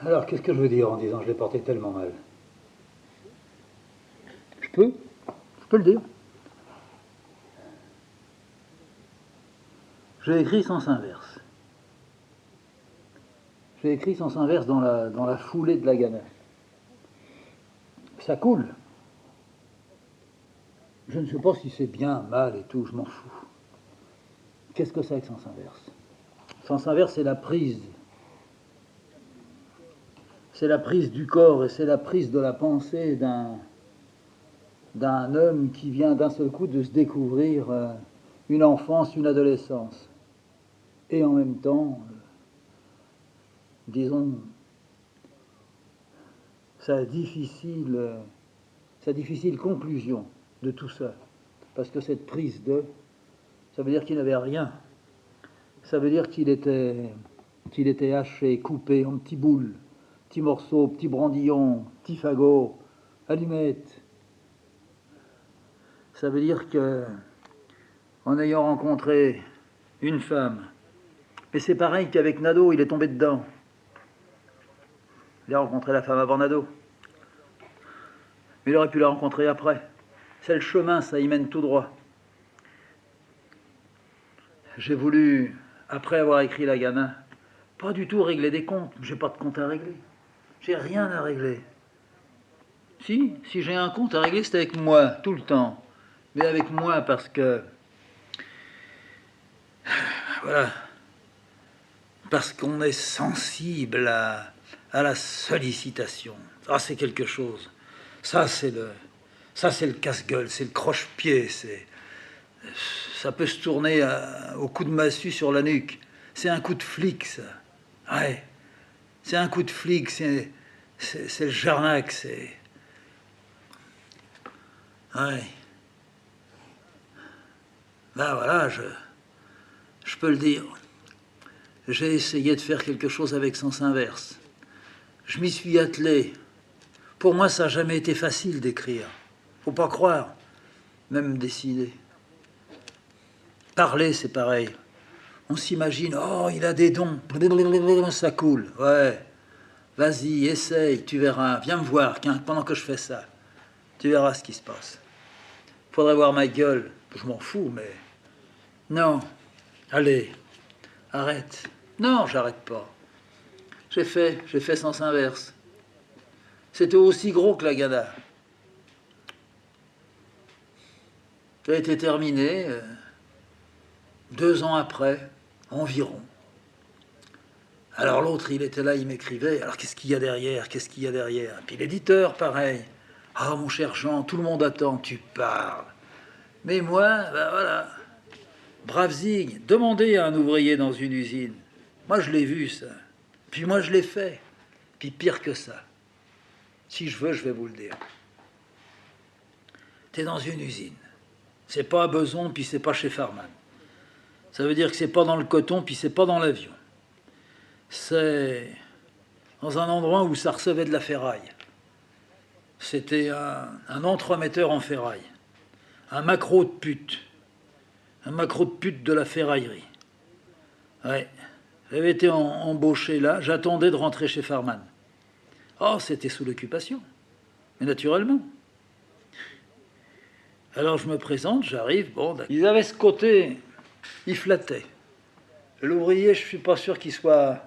Alors, qu'est-ce que je veux dire en disant je l'ai porté tellement mal? Je peux le dire. J'ai écrit sens inverse. J'ai écrit sens inverse dans la foulée de la ganache. Ça coule. Je ne sais pas si c'est bien, mal et tout, je m'en fous. Qu'est-ce que c'est que sens inverse? Sens inverse, c'est la prise. C'est la prise du corps et c'est la prise de la pensée d'un homme qui vient d'un seul coup de se découvrir une enfance, une adolescence. Et en même temps, disons, sa difficile, sa difficile conclusion de tout ça. Parce que cette prise de, ça veut dire qu'il n'avait rien. Ça veut dire qu'il était haché, coupé en petits boules, petits morceaux, petits brandillons, petits fagots, allumettes. Ça veut dire que, en ayant rencontré une femme, mais c'est pareil qu'avec Nadeau, il est tombé dedans. Il a rencontré la femme avant Nadeau. Mais il aurait pu la rencontrer après. C'est le chemin, ça y mène tout droit. J'ai voulu, après avoir écrit La Gamin, pas du tout régler des comptes. J'ai pas de compte à régler. J'ai rien à régler. Si j'ai un compte à régler, c'est avec moi, tout le temps. Mais avec moi parce que, voilà, parce qu'on est sensible à la sollicitation. Ah, c'est quelque chose. Ça, c'est le casse-gueule, c'est le croche-pied, ça peut se tourner au coup de massue sur la nuque. C'est un coup de flic, ça. Ouais, c'est un coup de flic, c'est le Jarnac, c'est... Ouais. Ben voilà, je peux le dire. J'ai essayé de faire quelque chose avec sens inverse. Je m'y suis attelé. Pour moi, ça n'a jamais été facile d'écrire. Faut pas croire, même dessiner. Parler, c'est pareil. On s'imagine, oh, il a des dons, ça coule. Ouais, vas-y, essaye, tu verras. Viens me voir pendant que je fais ça. Tu verras ce qui se passe. Faudrait voir ma gueule. Je m'en fous, mais... Non, allez, arrête. Non, j'arrête pas. J'ai fait sens inverse. C'était aussi gros que la Gada. Ça a été terminé 2 ans après, environ. Alors l'autre, il était là, il m'écrivait. Alors qu'est-ce qu'il y a derrière? Qu'est-ce qu'il y a derrière? Puis l'éditeur, pareil. Ah, mon cher Jean, tout le monde attend, tu parles. Mais moi, ben voilà. Brave Zig, demandez à un ouvrier dans une usine. Moi, je l'ai vu, ça. Puis moi, je l'ai fait. Puis pire que ça. Si je veux, je vais vous le dire. T'es dans une usine. C'est pas à Beson, puis c'est pas chez Farman. Ça veut dire que c'est pas dans le coton, puis c'est pas dans l'avion. C'est dans un endroit où ça recevait de la ferraille. C'était un entremetteur en ferraille. Un macro de pute. Un macro de pute de la ferraillerie. Ouais. J'avais été embauché là, j'attendais de rentrer chez Farman. Oh, c'était sous l'occupation. Mais naturellement. Alors je me présente, j'arrive, bon, ils avaient ce côté, ils flattaient. L'ouvrier, je ne suis pas sûr qu'il soit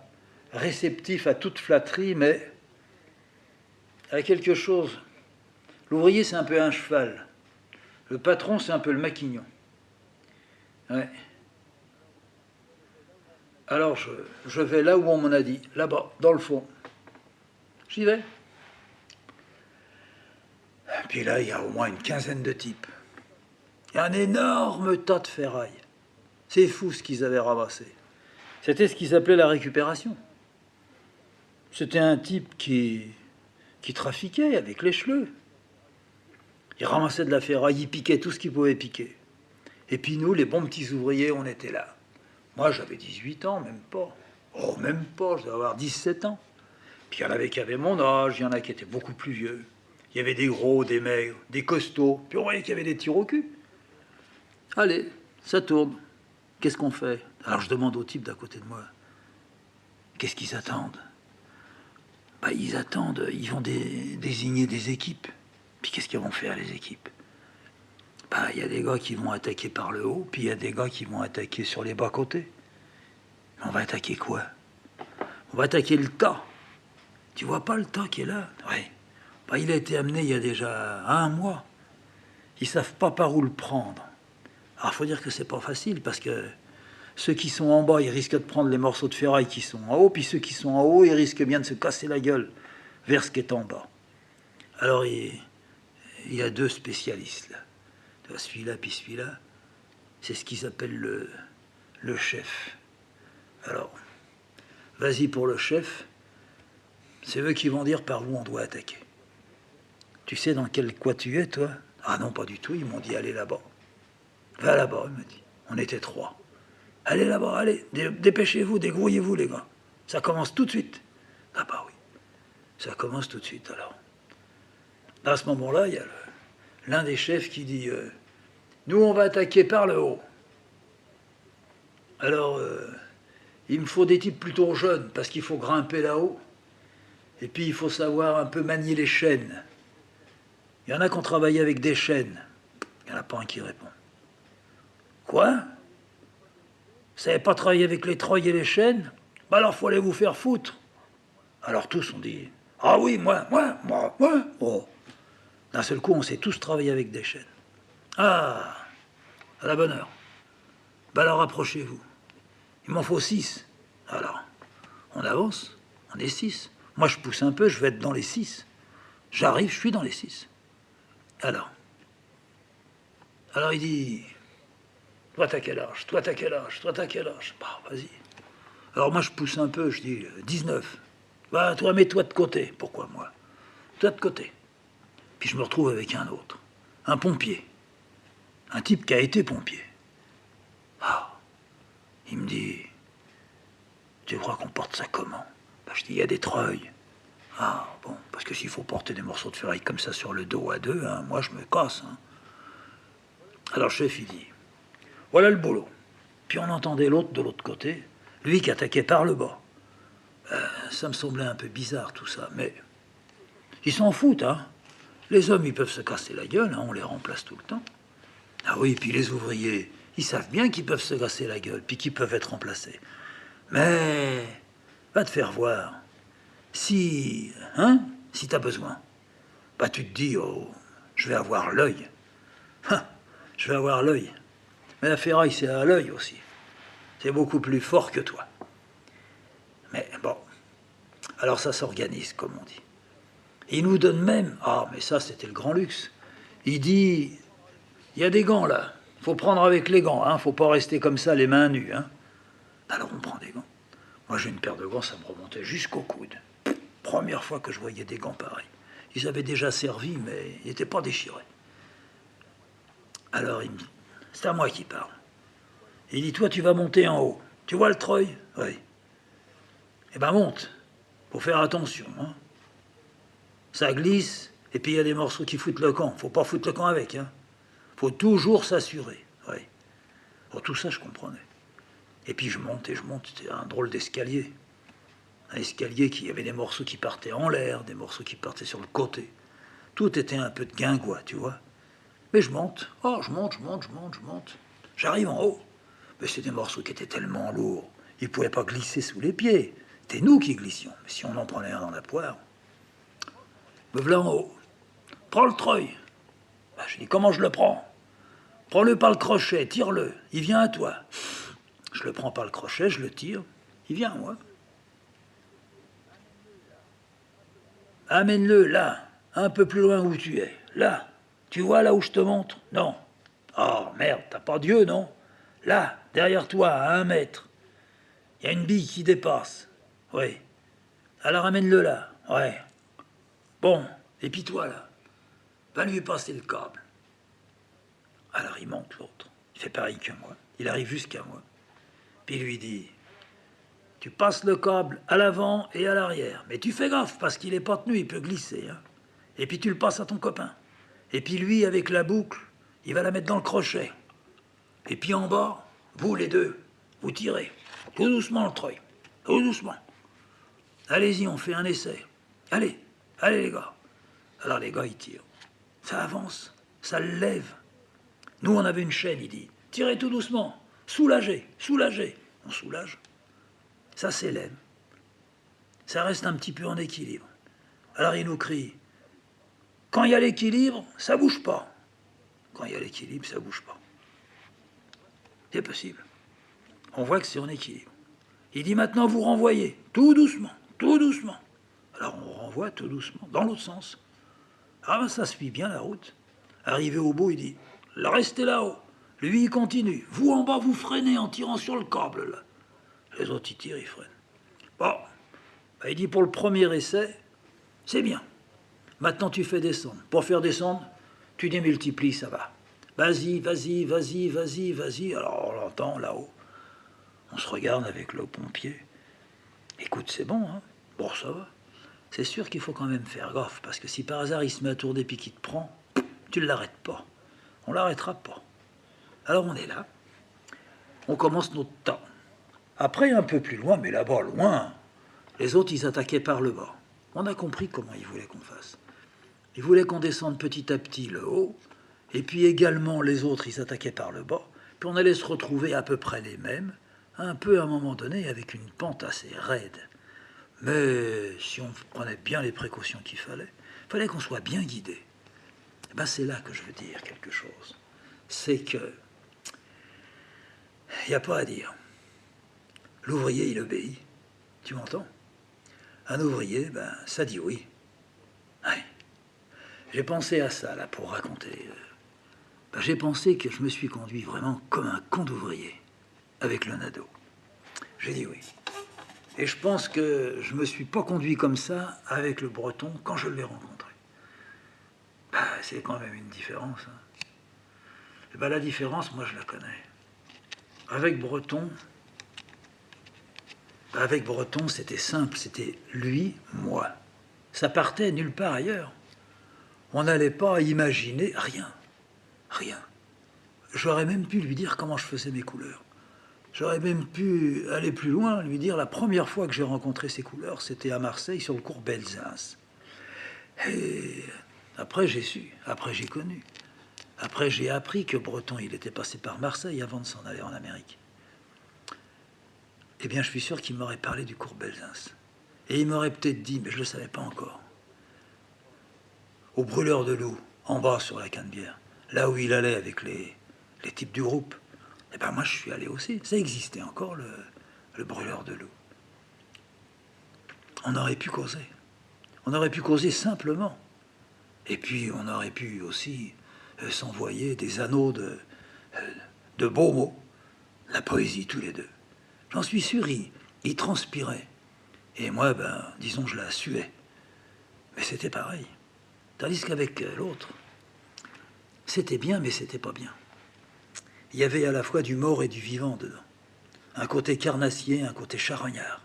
réceptif à toute flatterie, mais à quelque chose. L'ouvrier, c'est un peu un cheval. Le patron, c'est un peu le maquignon. Ouais. Alors je vais là où on m'en a dit, là-bas, dans le fond. J'y vais. Puis là, il y a au moins une quinzaine de types. Il y a un énorme tas de ferraille. C'est fou ce qu'ils avaient ramassé. C'était ce qu'ils appelaient la récupération. C'était un type qui trafiquait avec les cheveux. Il ramassait de la ferraille, il piquait tout ce qu'il pouvait piquer. Et puis nous, les bons petits ouvriers, on était là. Moi, j'avais 18 ans, même pas. Oh, même pas, je devais avoir 17 ans. Puis il y en avait qui avaient mon âge, il y en a qui étaient beaucoup plus vieux. Il y avait des gros, des maigres, des costauds. Puis on voyait qu'il y avait des tirs au cul. Allez, ça tourne. Qu'est-ce qu'on fait? Alors je demande au type d'à côté de moi. Qu'est-ce qu'ils attendent? Bah, ils attendent, ils vont désigner des équipes. Puis qu'est-ce qu'ils vont faire, les équipes? Bah, il y a des gars qui vont attaquer par le haut, puis il y a des gars qui vont attaquer sur les bas-côtés. On va attaquer quoi? On va attaquer le tas. Tu vois pas le tas qui est là? Oui. Bah, il a été amené il y a déjà 1 mois. Ils savent pas par où le prendre. Alors, il faut dire que c'est pas facile, parce que ceux qui sont en bas, ils risquent de prendre les morceaux de ferraille qui sont en haut, puis ceux qui sont en haut, ils risquent bien de se casser la gueule vers ce qui est en bas. Alors, il y a 2 spécialistes, là. Celui-là, puis celui-là. C'est ce qu'ils appellent le chef. Alors, vas-y pour le chef. C'est eux qui vont dire par où on doit attaquer. Tu sais dans quel coin tu es, toi? Ah non, pas du tout. Ils m'ont dit, allez là-bas. Va là-bas, il m'a dit. On était 3. Allez là-bas, allez, dépêchez-vous, dégrouillez-vous, les gars. Ça commence tout de suite. Ah bah oui, ça commence tout de suite, alors. À ce moment-là, il y a l'un des chefs qui dit, nous, on va attaquer par le haut. Alors, il me faut des types plutôt jeunes, parce qu'il faut grimper là-haut. Et puis, il faut savoir un peu manier les chaînes. Il y en a qui ont travaillé avec des chaînes. Il n'y en a pas un qui répond. Quoi? Vous savez pas travailler avec les treuils et les chaînes? Bah alors, faut aller vous faire foutre. Alors, tous ont dit, ah oui, moi. Oh. D'un seul coup, on s'est tous travaillé avec des chaînes. Ah, à la bonne heure. Bah alors, approchez-vous. Il m'en faut 6. Alors, on avance, on est 6. Moi, je pousse un peu, je vais être dans les 6. J'arrive, je suis dans les 6. Alors, il dit, toi, t'as quel âge? Toi, t'as quel âge? Toi, t'as quel âge? Bah, vas-y. Alors, moi, je pousse un peu, je dis, 19. Bah, toi, mets-toi de côté. Pourquoi, moi? Toi, de côté. Puis je me retrouve avec un autre. Un pompier. Un type qui a été pompier. Ah, il me dit, tu crois qu'on porte ça comment? Bah, je dis, il y a des treuils. Ah, bon, parce que s'il faut porter des morceaux de ferraille comme ça sur le dos à 2, hein, moi je me casse. Hein. Alors le chef, il dit, voilà le boulot. Puis on entendait l'autre de l'autre côté, lui qui attaquait par le bas. Ça me semblait un peu bizarre tout ça, mais ils s'en foutent, hein. Les hommes, ils peuvent se casser la gueule, hein, on les remplace tout le temps. Ah oui, puis les ouvriers, ils savent bien qu'ils peuvent se casser la gueule, puis qu'ils peuvent être remplacés. Mais, va te faire voir. Si t'as besoin, bah tu te dis, oh, je vais avoir l'œil. Je vais avoir l'œil. Mais la ferraille, c'est à l'œil aussi. C'est beaucoup plus fort que toi. Mais bon, alors ça s'organise, comme on dit. Il nous donne même, ah, mais ça, c'était le grand luxe. Il dit, il y a des gants là, faut prendre avec les gants, hein, faut pas rester comme ça, les mains nues. Hein. Alors on prend des gants. Moi, j'ai une paire de gants, ça me remontait jusqu'au coude. Première fois que je voyais des gants pareils. Ils avaient déjà servi, mais ils n'étaient pas déchirés. Alors, il me dit, c'est à moi qui parle. Il dit, toi, tu vas monter en haut. Tu vois le treuil? Oui. Eh ben, monte. Faut faire attention. Hein. Ça glisse, et puis il y a des morceaux qui foutent le camp. Faut pas foutre le camp avec. Hein. Faut toujours s'assurer. Oui. Pour tout ça, je comprenais. Et puis, je monte et je monte. C'était un drôle d'escalier. Un escalier qui avait des morceaux qui partaient en l'air, des morceaux qui partaient sur le côté. Tout était un peu de guingois, tu vois. Mais je monte. Oh, je monte. J'arrive en haut. Mais c'est des morceaux qui étaient tellement lourds, ils ne pouvaient pas glisser sous les pieds. C'était nous qui glissions. Mais si on en prenait un dans la poire, me voilà en haut. Prends le treuil. Ben, je dis, comment je le prends? Prends-le par le crochet, tire-le. Il vient à toi. Je le prends par le crochet, je le tire. Il vient à moi. Amène-le là, un peu plus loin où tu es. Là. Tu vois là où je te montre? Non. Oh merde, t'as pas Dieu, non? Là, derrière toi, à 1 mètre. Il y a une bille qui dépasse. Oui. Alors amène-le là. Ouais. Bon, et puis toi là, va lui passer le câble. Alors il monte l'autre. Il fait pareil que moi. Il arrive jusqu'à moi. Puis il lui dit, tu passes le câble à l'avant et à l'arrière. Mais tu fais gaffe parce qu'il est pas tenu, il peut glisser. Hein. Et puis tu le passes à ton copain. Et puis lui, avec la boucle, il va la mettre dans le crochet. Et puis en bas, vous les deux, vous tirez. Tout doucement le treuil. Tout doucement. Allez-y, on fait un essai. Allez, allez les gars. Alors les gars, ils tirent. Ça avance, ça le lève. Nous, on avait une chaîne, il dit. Tirez tout doucement, soulagez, soulagez. On soulage. Ça s'élève. Ça reste un petit peu en équilibre. Alors il nous crie. Quand il y a l'équilibre, ça bouge pas. Quand il y a l'équilibre, ça bouge pas. C'est possible. On voit que c'est en équilibre. Il dit maintenant vous renvoyez, tout doucement, tout doucement. Alors on renvoie tout doucement, dans l'autre sens. Ah ben ça suit bien la route. Arrivé au bout, il dit restez là-haut. Lui, il continue. Vous en bas, vous freinez en tirant sur le câble là. Les autres, ils tirent, ils freinent. Bon, ben, il dit pour le premier essai, c'est bien. Maintenant, tu fais descendre. Pour faire descendre, tu démultiplies, ça va. Vas-y, vas-y, vas-y, vas-y, vas-y. Alors on l'entend là-haut. On se regarde avec le pompier. Écoute, c'est bon, hein? Bon, ça va. C'est sûr qu'il faut quand même faire gaffe, parce que si par hasard il se met à tourner puis qu'il te prend, tu ne l'arrêtes pas. On l'arrêtera pas. Alors on est là. On commence notre temps. Après, un peu plus loin, mais là-bas, loin, les autres, ils attaquaient par le bas. On a compris comment ils voulaient qu'on fasse. Ils voulaient qu'on descende petit à petit le haut, et puis également les autres, ils attaquaient par le bas, puis on allait se retrouver à peu près les mêmes, un peu à un moment donné, avec une pente assez raide. Mais si on prenait bien les précautions qu'il fallait qu'on soit bien guidé. Et ben c'est là que je veux dire quelque chose. C'est que il n'y a pas à dire. L'ouvrier, il obéit. Tu m'entends? Un ouvrier, ben, ça dit oui. Ouais. J'ai pensé à ça, là, pour raconter. Ben, j'ai pensé que je me suis conduit vraiment comme un con d'ouvrier, avec le Nadeau. J'ai dit oui. Et je pense que je me suis pas conduit comme ça avec le Breton quand je l'ai rencontré. Ben, c'est quand même une différence. Hein. Et ben, la différence, moi, je la connais. Avec Breton, c'était simple, c'était lui, moi. Ça partait nulle part ailleurs. On n'allait pas imaginer rien. Rien. J'aurais même pu lui dire comment je faisais mes couleurs. J'aurais même pu aller plus loin, lui dire la première fois que j'ai rencontré ces couleurs, c'était à Marseille, sur le cours Belzins. Et après, j'ai su, après, j'ai connu. Après, j'ai appris que Breton, il était passé par Marseille avant de s'en aller en Amérique. Eh bien, je suis sûr qu'il m'aurait parlé du cours Belzins. Et il m'aurait peut-être dit, mais je ne le savais pas encore, au brûleur de loup, en bas sur la Canebière, là où il allait avec les types du groupe. Eh bien, moi, je suis allé aussi. Ça existait encore, le brûleur de loup. On aurait pu causer. On aurait pu causer simplement. Et puis, on aurait pu aussi s'envoyer des anneaux de beaux mots. La poésie, tous les deux. J'en suis sûr, il transpirait. Et moi, ben, disons, je la suais. Mais c'était pareil. Tandis qu'avec l'autre, c'était bien, mais c'était pas bien. Il y avait à la fois du mort et du vivant dedans. Un côté carnassier, un côté charognard.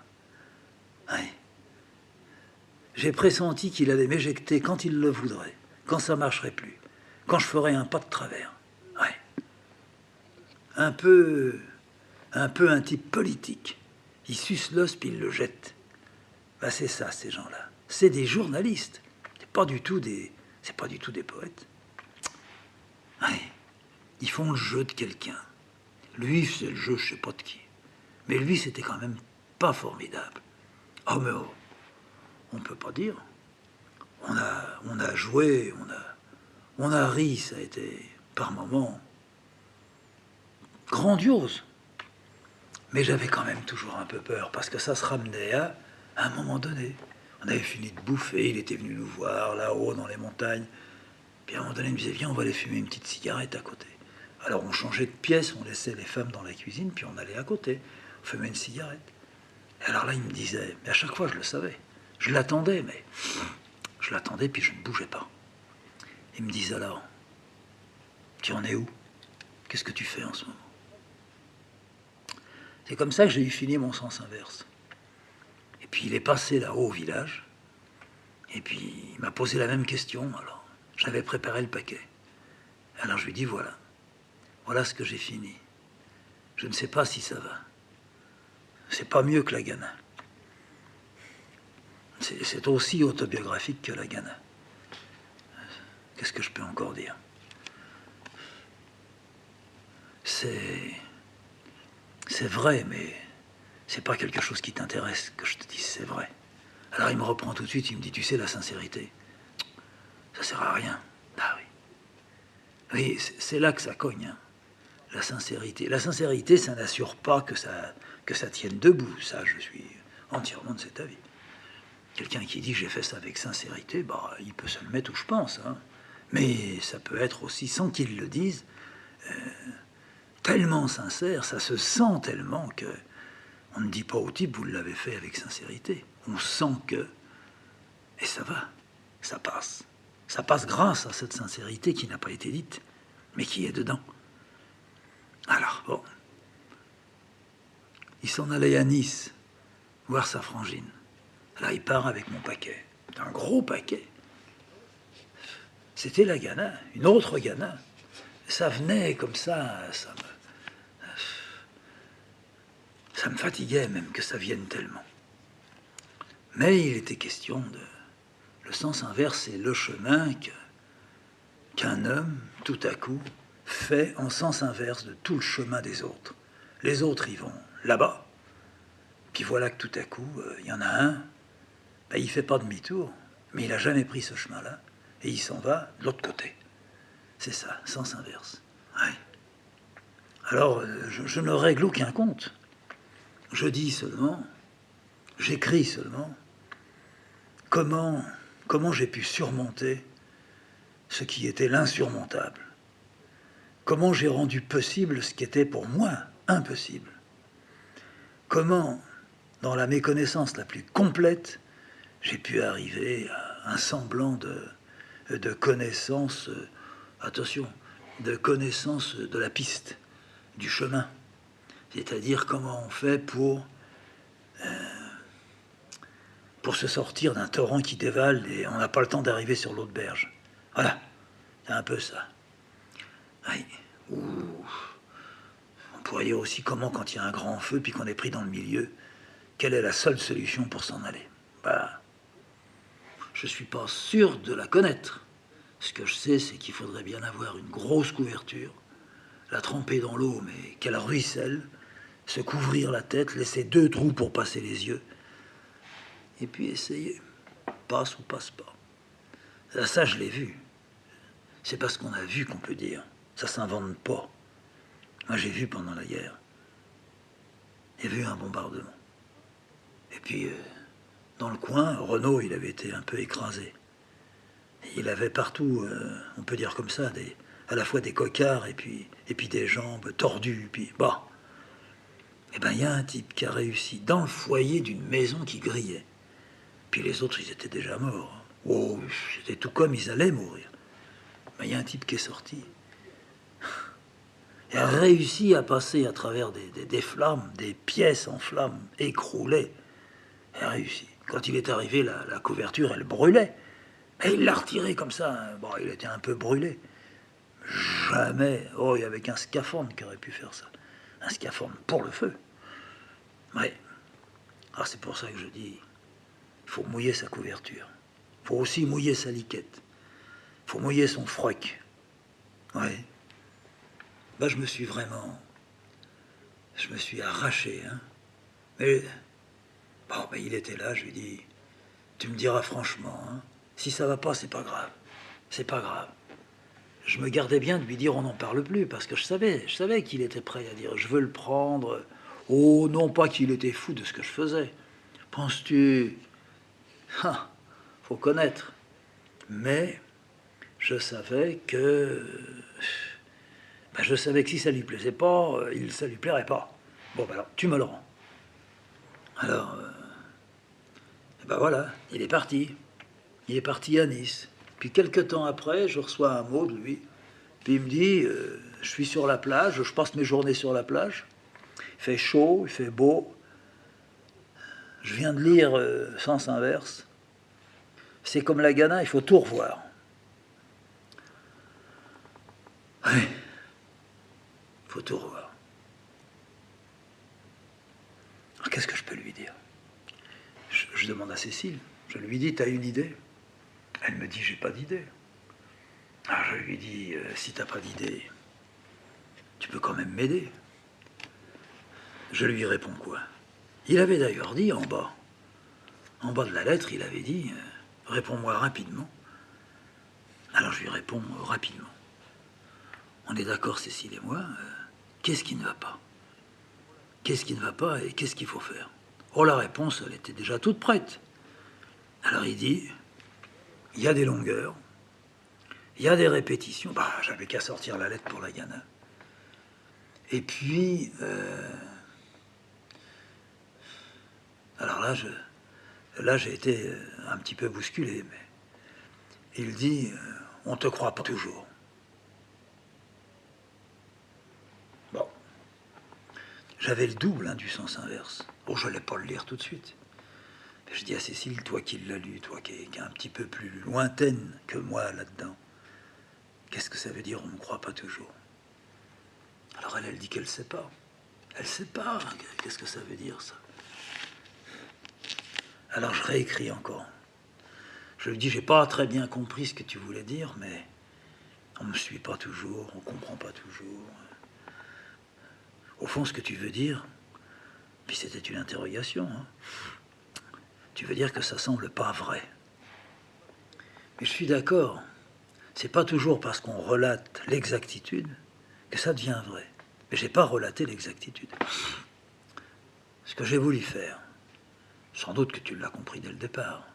Ouais. J'ai pressenti qu'il allait m'éjecter quand il le voudrait, quand ça marcherait plus, quand je ferais un pas de travers. Ouais. Un peu un type politique. Il suce l'os puis il le jette. Ben c'est ça, ces gens-là. C'est des journalistes. C'est pas du tout des poètes. Ouais. Ils font le jeu de quelqu'un. Lui, c'est le jeu, je sais pas de qui. Mais lui, c'était quand même pas formidable. Oh, mais oh, on peut pas dire. On a joué, on a ri, ça a été par moments grandiose. Mais j'avais quand même toujours un peu peur, parce que ça se ramenait à un moment donné. On avait fini de bouffer, il était venu nous voir là-haut dans les montagnes. Puis à un moment donné, il me disait, viens, on va aller fumer une petite cigarette à côté. Alors on changeait de pièce, on laissait les femmes dans la cuisine, puis on allait à côté, on fumait une cigarette. Et alors là, il me disait, mais à chaque fois je le savais, je l'attendais, mais je l'attendais, puis je ne bougeais pas. Il me disait alors, tu en es où? Qu'est-ce que tu fais en ce moment? C'est comme ça que j'ai eu fini mon sens inverse. Et puis il est passé là-haut au village, et puis il m'a posé la même question, alors j'avais préparé le paquet. Alors je lui dis, voilà ce que j'ai fini. Je ne sais pas si ça va. C'est pas mieux que la Ghana. C'est aussi autobiographique que la Ghana. Qu'est-ce que je peux encore dire? C'est vrai, mais c'est pas quelque chose qui t'intéresse que je te dise c'est vrai. Alors il me reprend tout de suite, il me dit, tu sais, la sincérité, ça sert à rien. Ah oui. Oui, c'est là que ça cogne, hein. La sincérité. La sincérité, ça n'assure pas que ça tienne debout. Ça, je suis entièrement de cet avis. Quelqu'un qui dit j'ai fait ça avec sincérité, bah, il peut se le mettre où je pense, hein. Mais ça peut être aussi, sans qu'il le dise, tellement sincère, ça se sent tellement que on ne dit pas au type vous l'avez fait avec sincérité. On sent que, et ça va, ça passe. Ça passe grâce à cette sincérité qui n'a pas été dite, mais qui est dedans. Alors, bon, il s'en allait à Nice, voir sa frangine. Là, il part avec mon paquet. Un gros paquet. C'était la Ghana, une autre Ghana. Ça venait comme ça me fatiguait même que ça vienne tellement. Mais il était question de... Le sens inverse, c'est le chemin qu'un homme, tout à coup, fait en sens inverse de tout le chemin des autres. Les autres, ils vont là-bas. Puis voilà que tout à coup, il y en a un, ben, il fait pas demi-tour, mais il n'a jamais pris ce chemin-là, et il s'en va de l'autre côté. C'est ça, sens inverse. Ouais. Alors, je ne règle aucun compte. Je dis seulement, j'écris seulement, comment j'ai pu surmonter ce qui était l'insurmontable. Comment j'ai rendu possible ce qui était pour moi impossible. Comment, dans la méconnaissance la plus complète, j'ai pu arriver à un semblant de connaissance, attention, de connaissance de la piste, du chemin. C'est-à-dire comment on fait pour se sortir d'un torrent qui dévale et on n'a pas le temps d'arriver sur l'autre berge. Voilà, c'est un peu ça. Oui. On pourrait dire aussi comment, quand il y a un grand feu puis qu'on est pris dans le milieu, quelle est la seule solution pour s'en aller? Bah, je ne suis pas sûr de la connaître. Ce que je sais, c'est qu'il faudrait bien avoir une grosse couverture, la tremper dans l'eau, mais qu'elle ruisselle, se couvrir la tête, laisser 2 trous pour passer les yeux, et puis essayer. Passe ou passe pas. Ça, je l'ai vu. C'est parce qu'on a vu qu'on peut dire. Ça s'invente pas. Moi, j'ai vu pendant la guerre. J'ai vu un bombardement. Et puis, dans le coin, Renault, il avait été un peu écrasé. Il avait partout, on peut dire comme ça, à la fois des cocards et puis des jambes tordues. Puis, bah, et ben, il y a un type qui a réussi dans le foyer d'une maison qui grillait. Puis les autres, ils étaient déjà morts. Oh, c'était tout comme ils allaient mourir. Mais il y a un type qui est sorti. Il a réussi à passer à travers des flammes, des pièces en flammes écroulées. Il a réussi. Quand il est arrivé, la couverture, elle brûlait. Et il l'a retiré comme ça. Hein. Bon, il était un peu brûlé. Jamais. Oh, il y avait qu'un scaphandre qui aurait pu faire ça. Un scaphandre pour le feu. Ouais. Alors c'est pour ça que je dis, il faut mouiller sa couverture. Il faut aussi mouiller sa liquette. Il faut mouiller son froc. Ouais. Ben, je me suis arraché. Hein. Mais bon, ben, il était là, je lui dis, tu me diras franchement, hein, si ça va pas, c'est pas grave. C'est pas grave. Je me gardais bien de lui dire on n'en parle plus, parce que je savais qu'il était prêt à dire je veux le prendre. Oh, non pas qu'il était fou de ce que je faisais. Penses-tu? Ah, faut connaître. Mais je savais que... Ben, je savais que si ça lui plaisait pas, ça lui plairait pas. Bon, ben alors, tu me le rends. Alors, ben voilà, il est parti. Il est parti à Nice. Puis quelques temps après, je reçois un mot de lui. Puis il me dit, je suis sur la plage, je passe mes journées sur la plage. Il fait chaud, il fait beau. Je viens de lire Sens inverse. C'est comme la Ghana, il faut tout revoir. Oui, il faut tout revoir. Alors qu'est-ce que je peux lui dire? Je demande à Cécile. Je lui dis, t'as une idée? Elle me dit, j'ai pas d'idée. Alors je lui dis, si t'as pas d'idée, tu peux quand même m'aider. Je lui réponds quoi? Il avait d'ailleurs dit en bas de la lettre, il avait dit, réponds-moi rapidement. Alors je lui réponds rapidement. On est d'accord, Cécile et moi, qu'est-ce qui ne va pas? Qu'est-ce qui ne va pas et qu'est-ce qu'il faut faire? Oh, la réponse, elle était déjà toute prête. Alors il dit, il y a des longueurs, il y a des répétitions. Bah, j'avais qu'à sortir la lettre pour la Ghana. Et puis, alors là, j'ai été un petit peu bousculé, mais il dit, on te croit pas toujours. Bon, j'avais le double du sens inverse. Bon, je n'allais pas le lire tout de suite. Je dis à Cécile, toi qui l'as lu, toi qui es un petit peu plus lointaine que moi là-dedans, qu'est-ce que ça veut dire, on ne me croit pas toujours? Alors elle dit qu'elle ne sait pas. Elle ne sait pas. Qu'est-ce que ça veut dire, ça? Alors je réécris encore. Je lui dis, j'ai pas très bien compris ce que tu voulais dire, mais on ne me suit pas toujours, on ne comprend pas toujours. Au fond, ce que tu veux dire, puis c'était une interrogation, hein, tu veux dire que ça semble pas vrai. Mais je suis d'accord. C'est pas toujours parce qu'on relate l'exactitude que ça devient vrai. Mais j'ai pas relaté l'exactitude. Ce que j'ai voulu faire, sans doute que tu l'as compris dès le départ,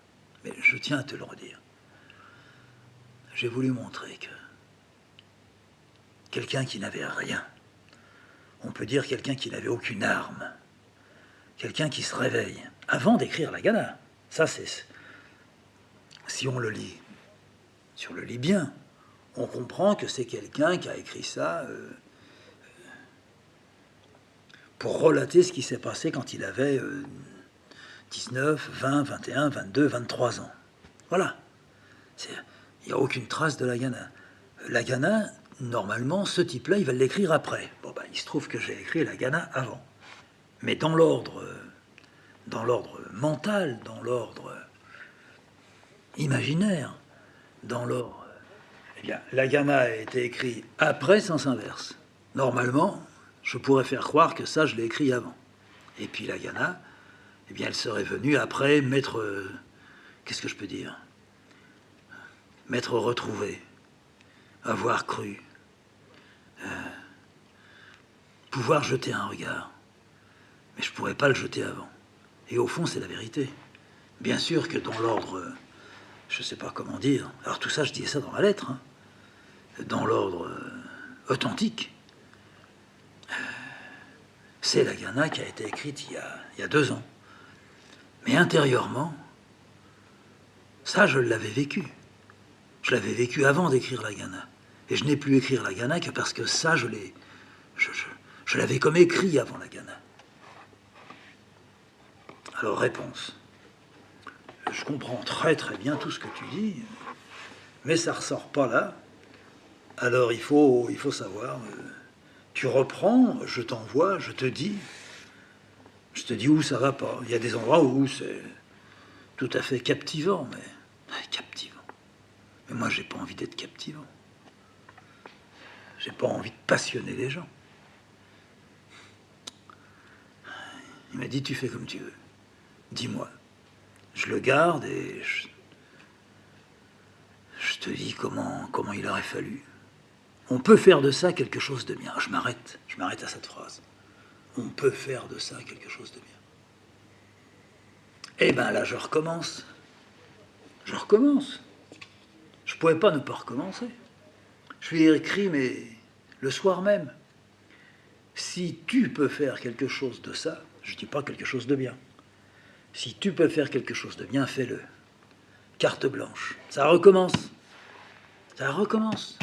mais je tiens à te le redire. J'ai voulu montrer que quelqu'un qui n'avait rien, on peut dire quelqu'un qui n'avait aucune arme, quelqu'un qui se réveille avant d'écrire la Ghana. Ça, c'est... Si on le lit bien, on comprend que c'est quelqu'un qui a écrit ça pour relater ce qui s'est passé quand il avait 19, 20, 21, 22, 23 ans. Voilà. Il n'y a aucune trace de la Ghana. La Ghana, normalement, ce type-là, il va l'écrire après. Bon, ben, il se trouve que j'ai écrit la Ghana avant. Mais dans l'ordre mental, dans l'ordre imaginaire, dans l'ordre... Eh bien, la Ghana a été écrite après sens inverse. Normalement, je pourrais faire croire que ça, je l'ai écrit avant. Et puis la Ghana, eh bien, elle serait venue après m'être... qu'est-ce que je peux dire? M'être retrouvé, avoir cru, pouvoir jeter un regard. Mais je ne pourrais pas le jeter avant. Et au fond, c'est la vérité. Bien sûr que dans l'ordre, je ne sais pas comment dire, alors tout ça, je disais ça dans la lettre, hein, dans l'ordre authentique, c'est la Ghana qui a été écrite il y a 2 ans. Mais intérieurement, ça, je l'avais vécu. Je l'avais vécu avant d'écrire la Ghana. Et je n'ai plus écrire la Ghana que parce que ça, je l'avais comme écrit avant la Ghana. Alors, réponse. Je comprends très très bien tout ce que tu dis, mais ça ne ressort pas là. Alors, il faut savoir. Tu reprends, je t'envoie, je te dis où ça va pas. Il y a des endroits où c'est tout à fait captivant, mais captivant. Mais moi, j'ai pas envie d'être captivant. J'ai pas envie de passionner les gens. Il m'a dit, tu fais comme tu veux. Dis-moi. Je le garde et je te dis comment il aurait fallu. On peut faire de ça quelque chose de bien. Je m'arrête à cette phrase. On peut faire de ça quelque chose de bien. Eh bien là, je recommence. Je ne pouvais pas ne pas recommencer. Je lui ai écrit, mais le soir même. Si tu peux faire quelque chose de ça, je ne dis pas quelque chose de bien. Si tu peux faire quelque chose de bien, fais-le. Carte blanche. Ça recommence. Ça recommence.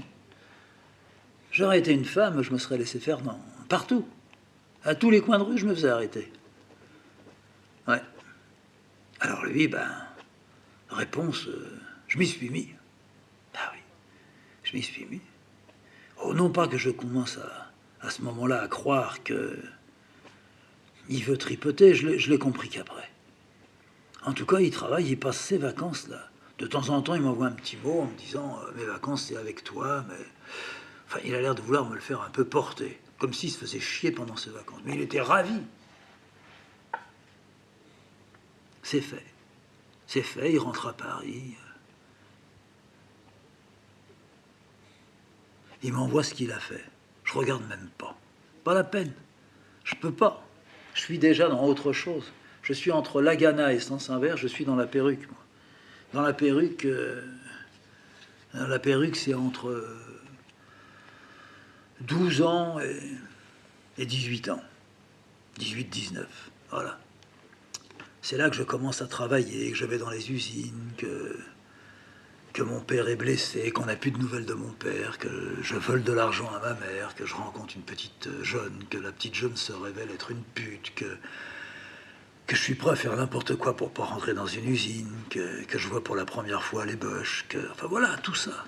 J'aurais été une femme, je me serais laissé faire partout. À tous les coins de rue, je me faisais arrêter. Ouais. Alors lui, réponse, je m'y suis mis. Ah oui, je m'y suis mis. Oh, non pas que je commence à ce moment-là à croire que il veut tripoter, je l'ai compris qu'après. En tout cas, il travaille, il passe ses vacances là. De temps en temps, il m'envoie un petit mot en me disant mes vacances, c'est avec toi, mais... Enfin, il a l'air de vouloir me le faire un peu porter, comme s'il se faisait chier pendant ses vacances. Mais il était ravi. C'est fait. C'est fait, il rentre à Paris. Il m'envoie ce qu'il a fait. Je regarde même pas. Pas la peine. Je peux pas. Je suis déjà dans autre chose. Je suis entre Lagana et Saint-Sauveur, je suis dans la perruque, moi. Dans la perruque, c'est entre 12 ans et 18 ans. 18-19, voilà. C'est là que je commence à travailler, que je vais dans les usines, que mon père est blessé, qu'on n'a plus de nouvelles de mon père, que je vole de l'argent à ma mère, que je rencontre une petite jeune, que la petite jeune se révèle être une pute, que je suis prêt à faire n'importe quoi pour pas rentrer dans une usine, que je vois pour la première fois les Boches, enfin voilà, tout ça.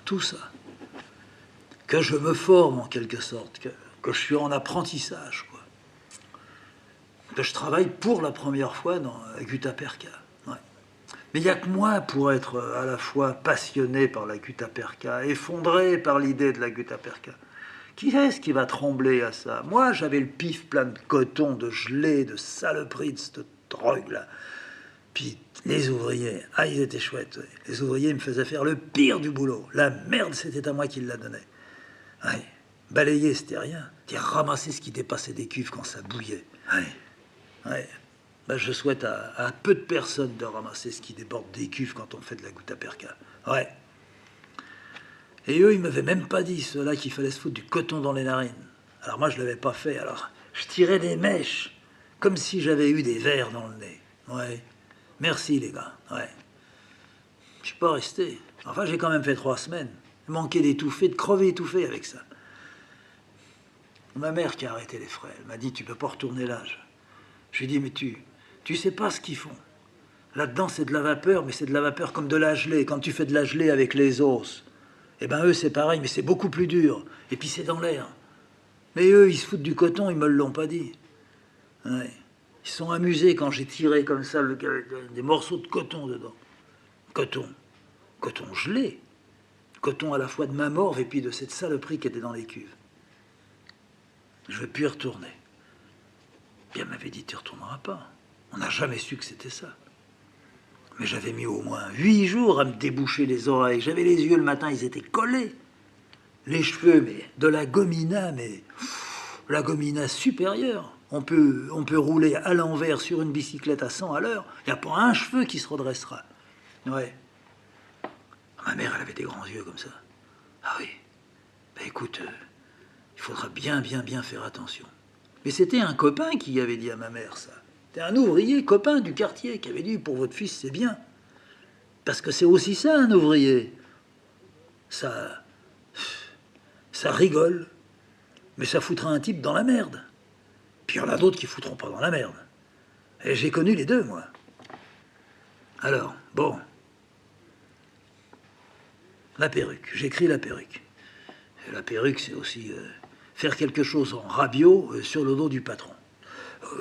Que je me forme en quelque sorte, que je suis en apprentissage, quoi. Que je travaille pour la première fois dans Guttapercha. Ouais. Mais il n'y a que moi pour être à la fois passionné par la Guttapercha, effondré par l'idée de la Guttapercha. Qui est-ce qui va trembler à ça? Moi, j'avais le pif plein de coton, de gelée, de saloperies, de cette drogue-là. Puis les ouvriers, ils étaient chouettes. Ouais. Les ouvriers me faisaient faire le pire du boulot. La merde, c'était à moi qui la donnait. Ouais. Balayer, c'était rien. Ramasser ce qui dépassait des cuves quand ça bouillait. Ouais. Ben, je souhaite à peu de personnes de ramasser ce qui déborde des cuves quand on fait de la Guttapercha. Ouais. Et eux, ils m'avaient même pas dit, ceux-là, qu'il fallait se foutre du coton dans les narines. Alors moi, je l'avais pas fait. Alors, je tirais des mèches, comme si j'avais eu des vers dans le nez. Ouais. Merci, les gars. Ouais. Je suis pas resté. Enfin, j'ai quand même fait 3 semaines. Il manquait d'étouffer, de crever étouffé avec ça. Ma mère qui a arrêté les frais, elle m'a dit, tu peux pas retourner là. Je lui ai dit, mais tu sais pas ce qu'ils font. Là-dedans, c'est de la vapeur, mais c'est de la vapeur comme de la gelée. Quand tu fais de la gelée avec les os, eh ben eux, c'est pareil, mais c'est beaucoup plus dur. Et puis c'est dans l'air. Mais eux, ils se foutent du coton, ils me l'ont pas dit. Ouais. Ils se sont amusés quand j'ai tiré comme ça des morceaux de coton dedans. Coton gelé. Coton à la fois de ma morve et puis de cette saloperie qui était dans les cuves. Je ne veux plus y retourner. Puis elle m'avait dit, tu ne retourneras pas. On n'a jamais su que c'était ça. Mais j'avais mis au moins 8 jours à me déboucher les oreilles. J'avais les yeux le matin, ils étaient collés. Les cheveux, mais de la gomina, mais la gomina supérieure. On peut rouler à l'envers sur une bicyclette à 100 à l'heure. Il n'y a pas un cheveu qui se redressera. Ouais. Ma mère, elle avait des grands yeux comme ça. Ah oui. Ben écoute, il faudra bien faire attention. Mais c'était un copain qui avait dit à ma mère ça. C'était un ouvrier, copain du quartier, qui avait dit, pour votre fils, c'est bien. Parce que c'est aussi ça, un ouvrier. Ça rigole, mais ça foutra un type dans la merde. Puis il y en a d'autres qui foutront pas dans la merde. Et j'ai connu les deux, moi. Alors, bon. La perruque, j'écris la perruque. Et la perruque, c'est aussi faire quelque chose en rabiot sur le dos du patron.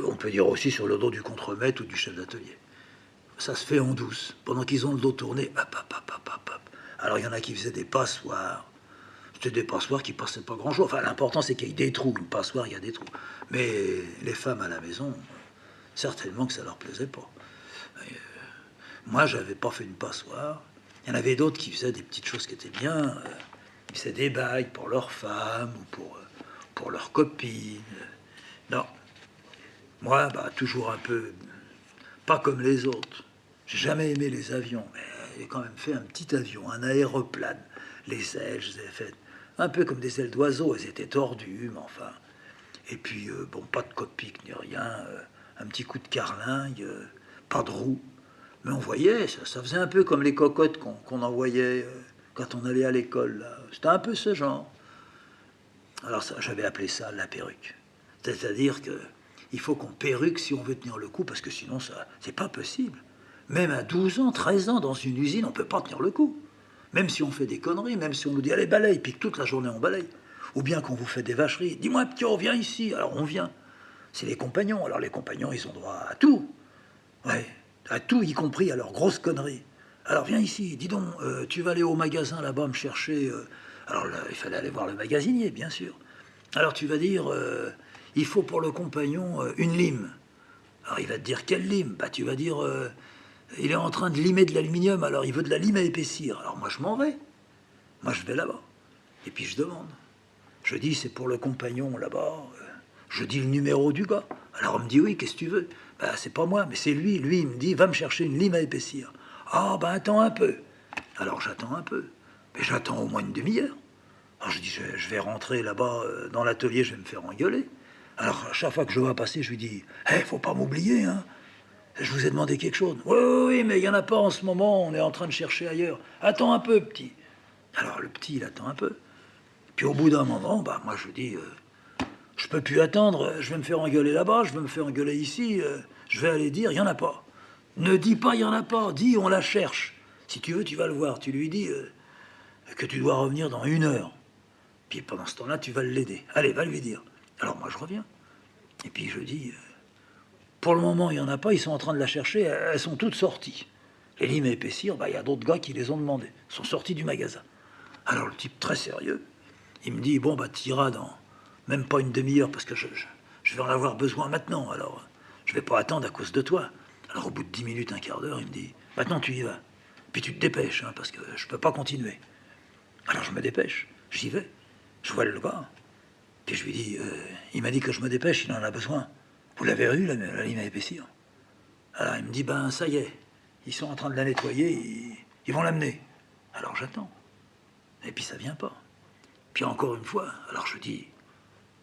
On peut dire aussi sur le dos du contremaître ou du chef d'atelier. Ça se fait en douce, pendant qu'ils ont le dos tourné, hop. Alors il y en a qui faisaient des passoires. C'était des passoires qui passaient pas grand-chose. Enfin, l'important, c'est qu'il y ait des trous. Une passoire, il y a des trous. Mais les femmes à la maison, certainement que ça leur plaisait pas. Moi, j'avais pas fait une passoire. Il y en avait d'autres qui faisaient des petites choses qui étaient bien. Ils faisaient des bagues pour leurs femmes ou pour leurs copines. Non. Moi, toujours un peu... Pas comme les autres. J'ai jamais aimé les avions. Mais j'ai quand même fait un petit avion, un aéroplane. Les ailes, je les ai faites un peu comme des ailes d'oiseau. Elles étaient tordues, mais enfin... Et puis, pas de cockpit ni rien. Un petit coup de carlingue. Pas de roue. Mais on voyait, ça faisait un peu comme les cocottes qu'on envoyait quand on allait à l'école. C'était un peu ce genre. Alors j'avais appelé ça la perruque. C'est-à-dire que il faut qu'on perruque si on veut tenir le coup, parce que sinon, c'est pas possible. Même à 12 ans, 13 ans, dans une usine, on peut pas tenir le coup. Même si on fait des conneries, même si on nous dit, allez, balaye, puis que toute la journée on balaye. Ou bien qu'on vous fait des vacheries. Dis-moi, petit, on vient ici. Alors on vient. C'est les compagnons. Alors les compagnons, ils ont droit à tout. Ouais. À tout, y compris à leurs grosses conneries. Alors viens ici, dis donc, tu vas aller au magasin là-bas me chercher. Alors là, il fallait aller voir le magasinier, bien sûr. Alors tu vas dire, il faut pour le compagnon une lime. Alors il va te dire, quelle lime? Bah tu vas dire, il est en train de limer de l'aluminium, alors il veut de la lime à épaissir. Alors moi je m'en vais. Moi je vais là-bas. Et puis je demande. Je dis, c'est pour le compagnon là-bas. Je dis le numéro du gars. Alors on me dit, oui, qu'est-ce que tu veux? Ben, c'est pas moi, mais c'est lui. Lui, il me dit, va me chercher une lime à épaissir. Ah, ben attends un peu. Alors j'attends un peu. Mais j'attends au moins une demi-heure. Alors je dis, je vais rentrer là-bas dans l'atelier, je vais me faire engueuler. Alors à chaque fois que je vois passer, je lui dis, faut pas m'oublier, hein. Je vous ai demandé quelque chose. Oui, oui, oui, mais il n'y en a pas en ce moment, on est en train de chercher ailleurs. Attends un peu, petit. Alors le petit, il attend un peu. Puis au bout d'un moment, bah, moi je dis, je peux plus attendre, je vais me faire engueuler là-bas, je vais me faire engueuler ici, je vais aller dire, il n'y en a pas. Ne dis pas, il n'y en a pas, dis, on la cherche. Si tu veux, tu vas le voir. Tu lui dis que tu dois revenir dans 1 heure. Puis pendant ce temps-là, tu vas l'aider. Allez, va lui dire. Alors moi, je reviens. Et puis je dis, pour le moment, il n'y en a pas, ils sont en train de la chercher, elles sont toutes sorties. Les limes à épaissir, bah, il y a d'autres gars qui les ont demandées. Elles sont sorties du magasin. Alors le type, très sérieux, il me dit, bon, bah, t'iras dans même pas une demi-heure, parce que je vais en avoir besoin maintenant, alors je vais pas attendre à cause de toi. Alors au bout de 10 minutes, un quart d'heure, il me dit, maintenant tu y vas. Puis tu te dépêches, hein, parce que je peux pas continuer. Alors je me dépêche, j'y vais, je vois le gars, puis je lui dis, il m'a dit que je me dépêche, il en a besoin. Vous l'avez eu, la lime à épaissir? Alors il me dit, ben ça y est, ils sont en train de la nettoyer, ils vont l'amener. Alors j'attends, et puis ça vient pas. Puis encore une fois, alors je dis,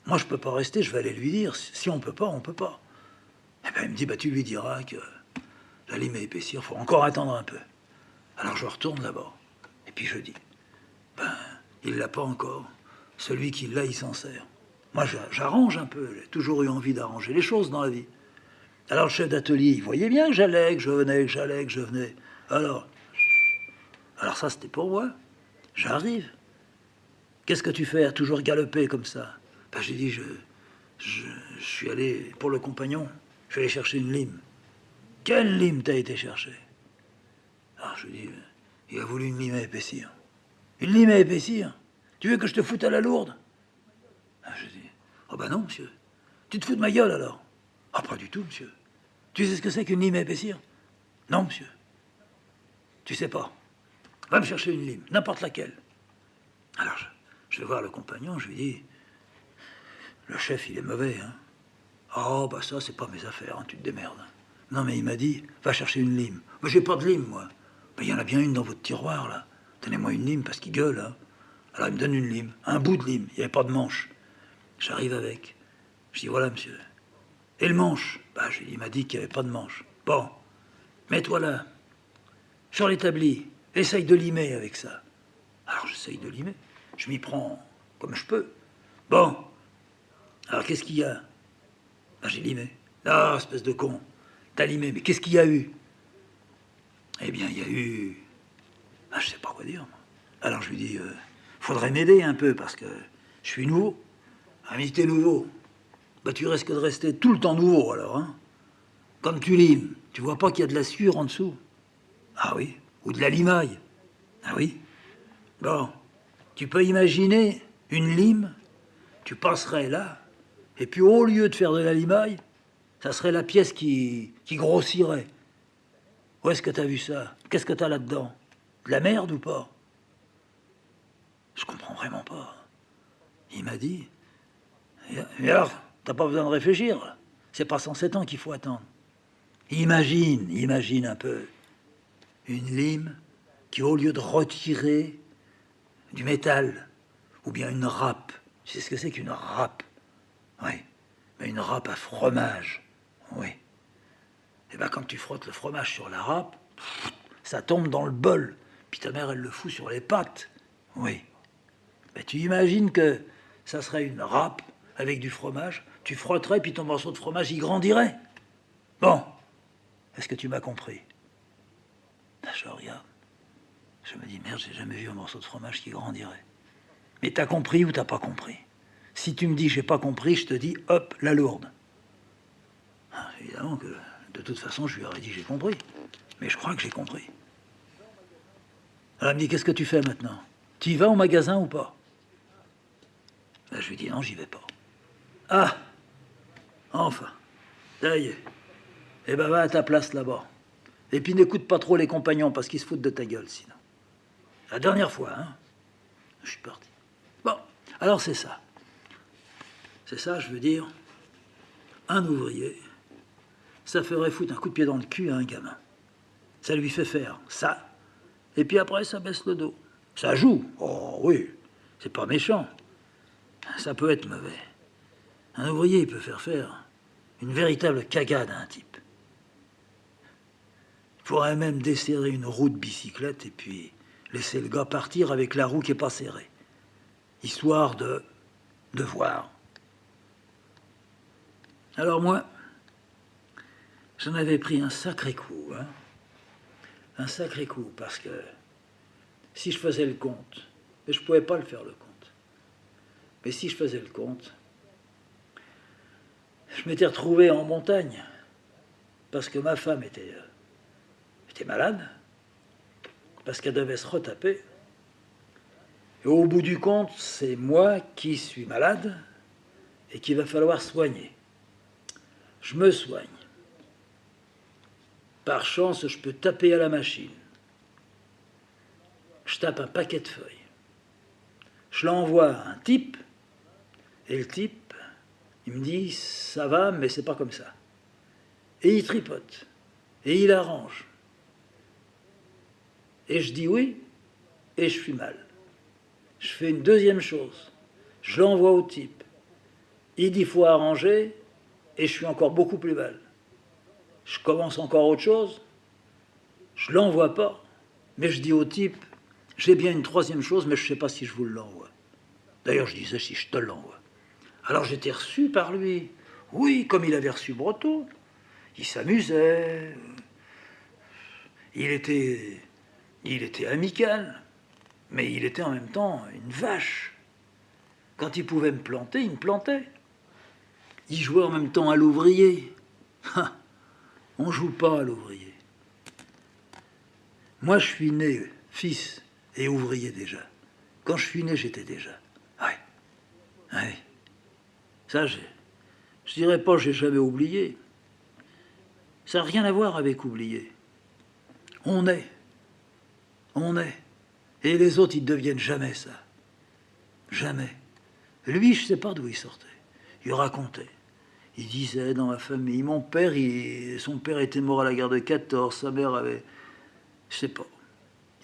moi je peux pas rester, je vais aller lui dire, si on peut pas, on peut pas. Et ben il me dit, bah tu lui diras que la lime à épaissir, faut encore attendre un peu. Alors je retourne là-bas, et puis je dis, ben il l'a pas encore, celui qui l'a, il s'en sert. Moi j'arrange un peu, j'ai toujours eu envie d'arranger les choses dans la vie. Alors le chef d'atelier, il voyait bien que j'allais, que je venais, que j'allais, que je venais. Alors ça c'était pour moi. J'arrive. Qu'est-ce que tu fais à toujours galoper comme ça? Ben, j'ai dit, je suis allé pour le compagnon, je suis allé chercher une lime. Quelle lime t'as été chercher? Alors je dis, il a voulu une lime à épaissir. Une lime à épaissir? Tu veux que je te foute à la lourde? Alors je dis, oh ben non, monsieur. Tu te fous de ma gueule alors? Ah, pas du tout, monsieur. Tu sais ce que c'est qu'une lime à épaissir? Non, monsieur. Tu sais pas. Va me chercher une lime, n'importe laquelle. Alors je vais voir le compagnon, je lui dis, le chef, il est mauvais, hein. Oh, bah ça, c'est pas mes affaires, hein, tu te démerdes. Non, mais il m'a dit, va chercher une lime. Mais j'ai pas de lime, moi. Ben, il y en a bien une dans votre tiroir, là. Donnez-moi une lime, parce qu'il gueule, hein. Alors il me donne une lime, un bout de lime, il n'y avait pas de manche. J'arrive avec. Je dis, voilà, monsieur. Et le manche? Bah, il m'a dit qu'il n'y avait pas de manche. Bon, mets-toi là, sur l'établi, essaye de limer avec ça. Alors j'essaye de limer, je m'y prends comme je peux. Bon, alors qu'est-ce qu'il y a? Ben, j'ai limé. Ah, espèce de con, t'as limé, mais qu'est-ce qu'il y a eu? Eh bien, il y a eu... Ah, je sais pas quoi dire, moi. Alors je lui dis, faudrait m'aider un peu, parce que je suis nouveau. Ah, mais t'es nouveau. Bah, tu risques de rester tout le temps nouveau, alors, hein. Quand tu limes, tu vois pas qu'il y a de la sueur en dessous? Ah oui, ou de la limaille. Ah oui. Bon, tu peux imaginer une lime, tu passerais là, et puis au lieu de faire de la limaille, ça serait la pièce qui grossirait. Où est-ce que t'as vu ça? Qu'est-ce que t'as là-dedans? De la merde ou pas? Je comprends vraiment pas. Il m'a dit, et alors, t'as pas besoin de réfléchir. C'est pas 107 ans qu'il faut attendre. Imagine un peu. Une lime qui, au lieu de retirer du métal, ou bien une râpe, tu sais ce que c'est qu'une râpe? Oui, mais une râpe à fromage. Oui. Et bien quand tu frottes le fromage sur la râpe, ça tombe dans le bol. Puis ta mère, elle le fout sur les pâtes. Oui. Mais tu imagines que ça serait une râpe avec du fromage, tu frotterais, puis ton morceau de fromage, il grandirait. Bon, est-ce que tu m'as compris? Ben, je regarde. Je me dis, merde, j'ai jamais vu un morceau de fromage qui grandirait. Mais t'as compris ou t'as pas compris? Si tu me dis j'ai pas compris, je te dis, hop, la lourde. Ah, évidemment que De toute façon, je lui aurais dit j'ai compris. Mais je crois que j'ai compris. Alors elle me dit, qu'est-ce que tu fais maintenant? Tu y vas au magasin ou pas? Ben, je lui dis, non, j'y vais pas. Ah, enfin, ça y est. Eh ben, va à ta place là-bas. Et puis n'écoute pas trop les compagnons parce qu'ils se foutent de ta gueule sinon. La dernière fois, hein. Je suis parti. Bon, alors c'est ça. C'est ça, je veux dire, un ouvrier, ça ferait foutre un coup de pied dans le cul à un gamin. Ça lui fait faire ça, et puis après, ça baisse le dos. Ça joue, oh oui, c'est pas méchant. Ça peut être mauvais. Un ouvrier, il peut faire une véritable cagade à un type. Il pourrait même desserrer une roue de bicyclette et puis laisser le gars partir avec la roue qui n'est pas serrée. Histoire de voir. Alors moi, j'en avais pris un sacré coup, hein. Un sacré coup, parce que si je faisais le compte, et je ne pouvais pas le faire le compte, mais si je faisais le compte, je m'étais retrouvé en montagne, parce que ma femme était malade, parce qu'elle devait se retaper, et au bout du compte, c'est moi qui suis malade, et qu'il va falloir soigner. Je me soigne. Par chance, je peux taper à la machine. Je tape un paquet de feuilles. Je l'envoie à un type, et le type, il me dit, ça va, mais c'est pas comme ça. Et il tripote, et il arrange. Et je dis oui, et je suis mal. Je fais une deuxième chose. Je l'envoie au type. Il dit, il faut arranger, et je suis encore beaucoup plus mal. Je commence encore autre chose, je l'envoie pas, mais je dis au type, j'ai bien une troisième chose, mais je ne sais pas si je vous l'envoie. D'ailleurs, je disais si je te l'envoie. Alors j'étais reçu par lui. Oui, comme il avait reçu Breton. Il s'amusait. Il était amical, mais il était en même temps une vache. Quand il pouvait me planter, il me plantait. Il jouait en même temps à l'ouvrier. On ne joue pas à l'ouvrier. Moi, je suis né fils et ouvrier déjà. Quand je suis né, j'étais déjà. Ouais. Ouais. Ça, je dirais pas que j'ai jamais oublié. Ça n'a rien à voir avec oublier. On est. On est. Et les autres, ils ne deviennent jamais ça. Jamais. Lui, je ne sais pas d'où il sortait. Il racontait. Il disait dans ma famille, mon père, son père était mort à la guerre de 14, sa mère avait... Je sais pas.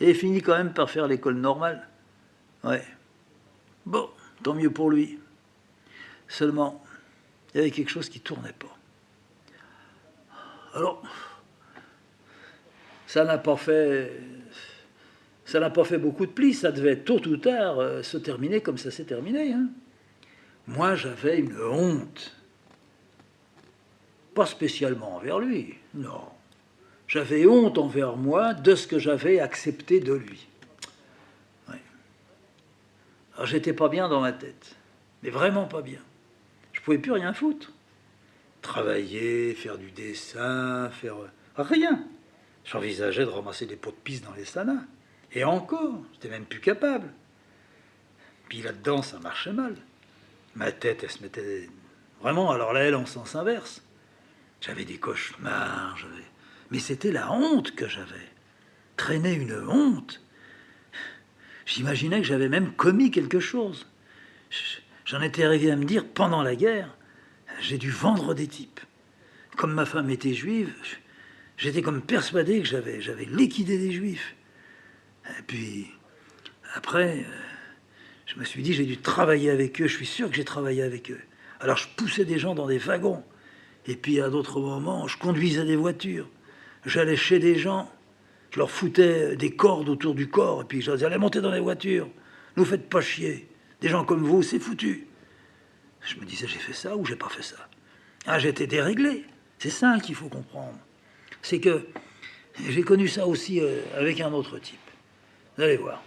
Et il finit quand même par faire l'école normale. Ouais. Bon, tant mieux pour lui. Seulement, il y avait quelque chose qui ne tournait pas. Alors, ça n'a pas fait beaucoup de plis. Ça devait tôt ou tard se terminer comme ça s'est terminé. Hein. Moi, j'avais une honte. Pas spécialement envers lui, non. J'avais honte envers moi de ce que j'avais accepté de lui. Ouais. Alors, j'étais pas bien dans ma tête. Mais vraiment pas bien. Je pouvais plus rien foutre. Travailler, faire du dessin, faire... rien. J'envisageais de ramasser des pots de pisse dans les sanas. Et encore, j'étais même plus capable. Puis là-dedans, ça marchait mal. Ma tête, elle se mettait vraiment, alors là, elle en sens inverse. J'avais des cauchemars, mais c'était la honte que j'avais. Traîner une honte. J'imaginais que j'avais même commis quelque chose. J'en étais arrivé à me dire, pendant la guerre, j'ai dû vendre des types. Comme ma femme était juive, j'étais comme persuadé que j'avais liquidé des juifs. Et puis, après, je me suis dit, j'ai dû travailler avec eux. Je suis sûr que j'ai travaillé avec eux. Alors, je poussais des gens dans des wagons. Et puis, à d'autres moments, je conduisais des voitures. J'allais chez des gens. Je leur foutais des cordes autour du corps. Et puis, je leur disais, allez, montez dans les voitures. Ne vous faites pas chier. Des gens comme vous, c'est foutu. Je me disais, j'ai fait ça ou j'ai pas fait ça. Ah, j'étais déréglé. C'est ça qu'il faut comprendre. C'est que j'ai connu ça aussi avec un autre type. Vous allez voir.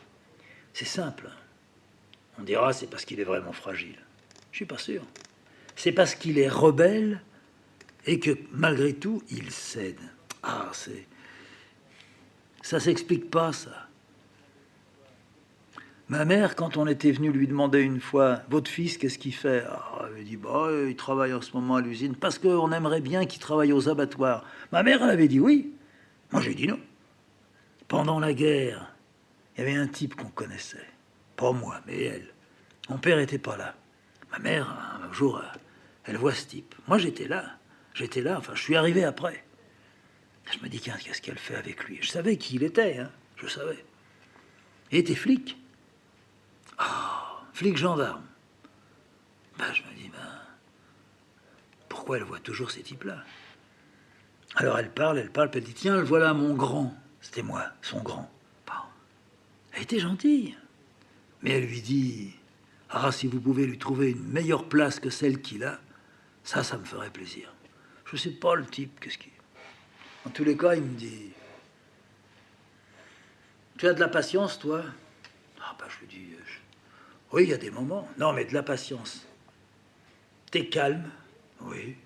C'est simple. On dira c'est parce qu'il est vraiment fragile. Je suis pas sûr. C'est parce qu'il est rebelle et que malgré tout, il cède. Ah, ça s'explique pas, ça. Ma mère, quand on était venu lui demander une fois, votre fils, qu'est-ce qu'il fait? Ah, elle avait dit, bah, il travaille en ce moment à l'usine, parce qu'on aimerait bien qu'il travaille aux abattoirs. Ma mère, elle avait dit oui. Moi, j'ai dit non. Pendant la guerre, il y avait un type qu'on connaissait. Pas moi, mais elle. Mon père n'était pas là. Ma mère, un jour, elle voit ce type. Moi, j'étais là. Enfin, je suis arrivé après. Je me dis, qu'est-ce qu'elle fait avec lui? Je savais qui il était, hein. Je savais. Il était flic. Ah, flic gendarme. Ben, je me dis, pourquoi elle voit toujours ces types-là? Alors elle parle, puis elle dit, tiens, le voilà mon grand. C'était moi, son grand. Bon. Elle était gentille. Mais elle lui dit, ah, si vous pouvez lui trouver une meilleure place que celle qu'il a, ça me ferait plaisir. Je sais pas le type, qu'est-ce qu'il... En tous les cas, il me dit, tu as de la patience, toi? Ah, ben, je lui dis, oui, il y a des moments. Non, mais de la patience. T'es calme? Oui,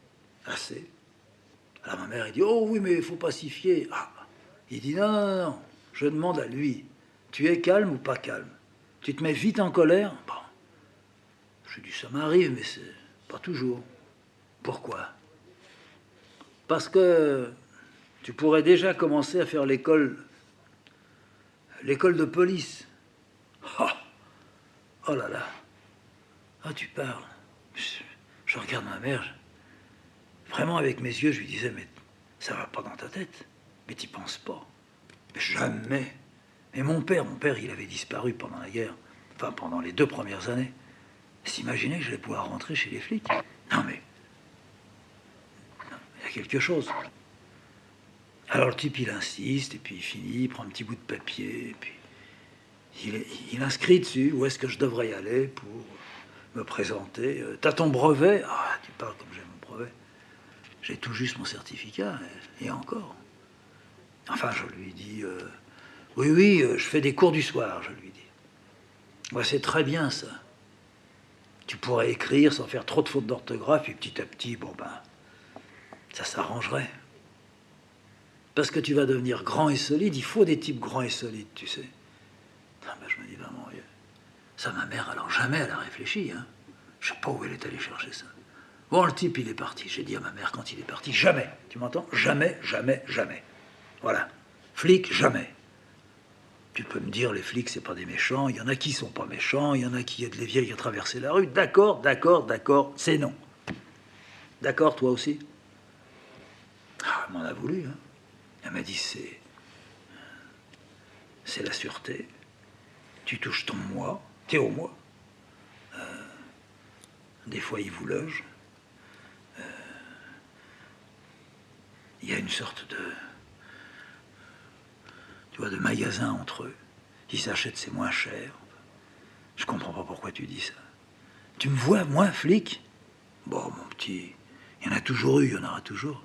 assez. Alors ma mère, elle dit, oh oui, mais il faut pas s'y fier. Ah, il dit, non, je demande à lui, tu es calme ou pas calme? Tu te mets vite en colère? Bon. Je lui dis, ça m'arrive, mais c'est pas toujours. Pourquoi? Parce que tu pourrais déjà commencer à faire l'école de police. Oh, oh là là. Ah, tu parles. Je regarde ma mère. Vraiment, avec mes yeux, je lui disais, mais ça va pas dans ta tête. Mais t'y penses pas. Mais jamais. Mais mon père, il avait disparu pendant la guerre. Enfin, pendant les 2 premières années. S'imaginer que j'allais pouvoir rentrer chez les flics. Non, mais il y a quelque chose. Alors le type, il insiste, et puis il finit, il prend un petit bout de papier, et puis il inscrit dessus où est-ce que je devrais y aller pour me présenter. T'as ton brevet? Ah, tu parles comme j'ai mon brevet. J'ai tout juste mon certificat, et encore. Enfin, je lui dis, oui, je fais des cours du soir, je lui dis. Ouais, c'est très bien, ça. Tu pourrais écrire sans faire trop de fautes d'orthographe, et petit à petit, bon ben, ça s'arrangerait. Parce que tu vas devenir grand et solide, il faut des types grands et solides, tu sais. Ah ben, je me dis, vraiment, ça, ma mère, alors jamais elle a réfléchi, hein. Je sais pas où elle est allée chercher ça. Bon, le type, il est parti. J'ai dit à ma mère quand il est parti, jamais, tu m'entends? Jamais, jamais, jamais. Voilà. Flic, jamais. Tu peux me dire, les flics, c'est pas des méchants. Il y en a qui sont pas méchants. Il y en a qui aident les vieilles à traverser la rue. D'accord, c'est non. D'accord, toi aussi? Ah, elle m'en a voulu, hein. Elle m'a dit, c'est la sûreté. Tu touches ton mois, t'es au mois. Des fois, ils vous logent. Il y a une sorte de... Tu vois, de magasin entre eux. Ils s'achètent, c'est moins cher. Je comprends pas pourquoi tu dis ça. Tu me vois, moi, flic? Bon, mon petit, il y en a toujours eu, il y en aura toujours.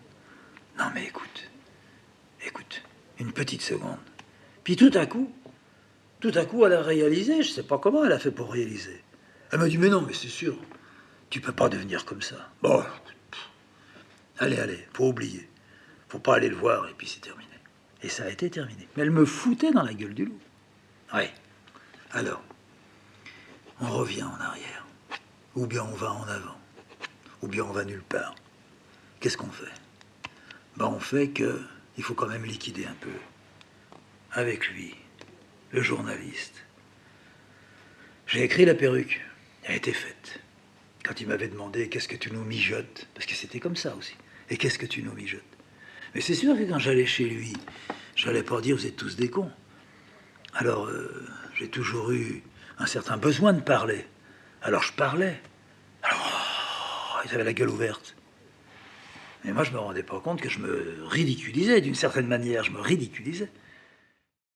Non, mais écoute, une petite seconde. Puis tout à coup, elle a réalisé, je sais pas comment elle a fait pour réaliser. Elle m'a dit, mais non, mais c'est sûr, tu peux pas devenir comme ça. Bon, allez, faut oublier. Faut pas aller le voir, et puis c'est terminé. Et ça a été terminé. Mais elle me foutait dans la gueule du loup. Oui. Alors, on revient en arrière. Ou bien on va en avant. Ou bien on va nulle part. Qu'est-ce qu'on fait? Ben, on fait que il faut quand même liquider un peu. Avec lui, le journaliste. J'ai écrit la perruque. Elle a été faite. Quand il m'avait demandé qu'est-ce que tu nous mijotes, parce que c'était comme ça aussi. Et qu'est-ce que tu nous mijotes? Mais c'est sûr que quand j'allais chez lui, j'allais pas dire vous êtes tous des cons. Alors j'ai toujours eu un certain besoin de parler. Alors je parlais. Alors ils avaient la gueule ouverte. Mais moi je me rendais pas compte que je me ridiculisais d'une certaine manière. Je me ridiculisais.